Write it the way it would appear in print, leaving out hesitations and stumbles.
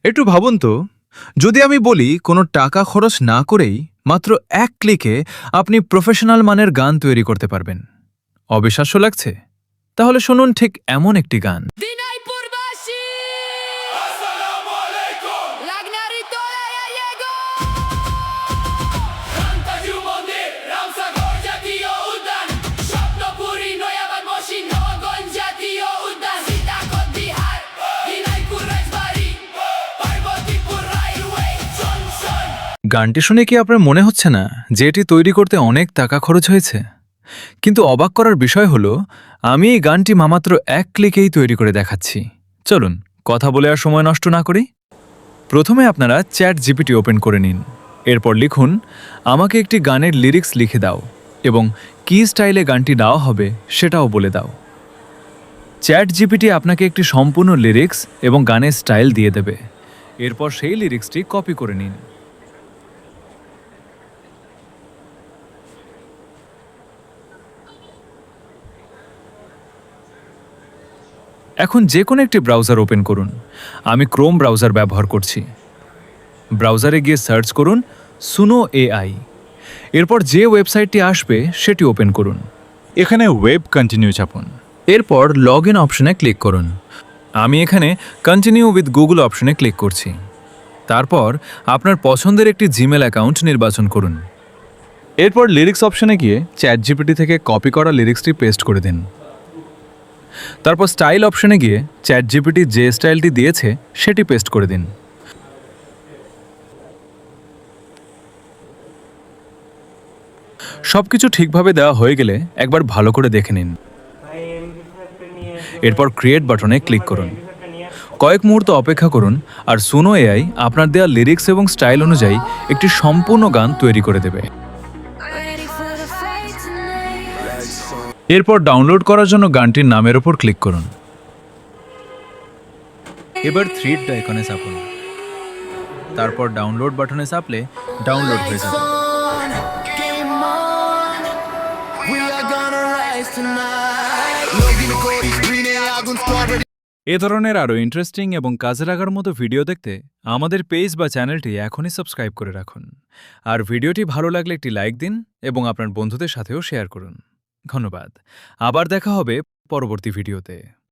একটু ভাবুন তো, যদি আমি বলি কোনো টাকা খরচ না করেই মাত্র এক ক্লিকে আপনি প্রফেশনাল মানের গান তৈরি করতে পারবেন। অবিশ্বাস্য লাগছে? তাহলে শুনুন ঠিক এমন একটি গান। দিনাইপুরবাসী আসসালামু আলাইকুম লাগনারিতো আয়াগো রান্তাজু মন্দির রামসাগর জাতীয় উদ্যান স্বপ্নপুরী নয়াবাদ মসজিদ নগঞ্জ জাতীয় উদ্যান সীতাকোট বিহার দিনাইপুর রাজবাড়ি পার্বতীপুর রাইলওয়ে জংশন। গানটি শুনে কি আপনার মনে হচ্ছে না যে এটি তৈরি করতে অনেক টাকা খরচ হয়েছে? কিন্তু অবাক করার বিষয় হলো, আমি এই গানটি মাত্র এক ক্লিকেই তৈরি করে দেখাচ্ছি। চলুন কথা বলে আর সময় নষ্ট না করি। প্রথমে আপনারা চ্যাট জিপিটি ওপেন করে নিন। এরপর লিখুন, আমাকে একটি গানের লিরিক্স লিখে দাও এবং কী স্টাইলে গানটি গাওয়া হবে সেটাও বলে দাও। চ্যাট জিপিটি আপনাকে একটি সম্পূর্ণ লিরিক্স এবং গানের স্টাইল দিয়ে দেবে। এরপর সেই লিরিক্সটি কপি করে নিন। এখন যে কোনো একটি ব্রাউজার ওপেন করুন। আমি ক্রোম ব্রাউজার ব্যবহার করছি। ব্রাউজারে গিয়ে সার্চ করুন সুনো এআই। এরপর যে ওয়েবসাইটটি আসবে সেটি ওপেন করুন। এখানে ওয়েব কন্টিনিউ চাপুন। এরপর লগ ইন অপশনে ক্লিক করুন। আমি এখানে কন্টিনিউ উইথ গুগল অপশনে ক্লিক করছি। তারপর আপনার পছন্দের একটি জিমেল অ্যাকাউন্ট নির্বাচন করুন। এরপর লিরিক্স অপশনে গিয়ে চ্যাট জিপিটি থেকে কপি করা লিরিক্সটি পেস্ট করে দিন। তারপর স্টাইল অপশনে গিয়ে চ্যাট জিপিটি যে স্টাইলটি দিয়েছে সেটি পেস্ট করে দিন। সবকিছু ঠিকভাবে দেওয়া হয়ে গেলে একবার ভালো করে দেখে নিন। এরপর ক্রিয়েট বাটনে ক্লিক করুন। কয়েক মুহূর্ত অপেক্ষা করুন আর সুনো এআই আপনার দেওয়া লিরিক্স এবং স্টাইল অনুযায়ী একটি সম্পূর্ণ গান তৈরি করে দেবে। এরপর ডাউনলোড করার জন্য গানটির নামের ওপর ক্লিক করুন। এবার থ্রি আইকনে চাপুন। তারপর ডাউনলোড বাটনে চাপলে ডাউনলোড হয়ে যাবে। এ ধরনের আরও ইন্টারেস্টিং এবং কাজে লাগার মতো ভিডিও দেখতে আমাদের পেজ বা চ্যানেলটি এখনই সাবস্ক্রাইব করে রাখুন। আর ভিডিওটি ভালো লাগলে একটি লাইক দিন এবং আপনার বন্ধুদের সাথেও শেয়ার করুন। ধন্যবাদ। আবার দেখা হবে পরবর্তী ভিডিওতে।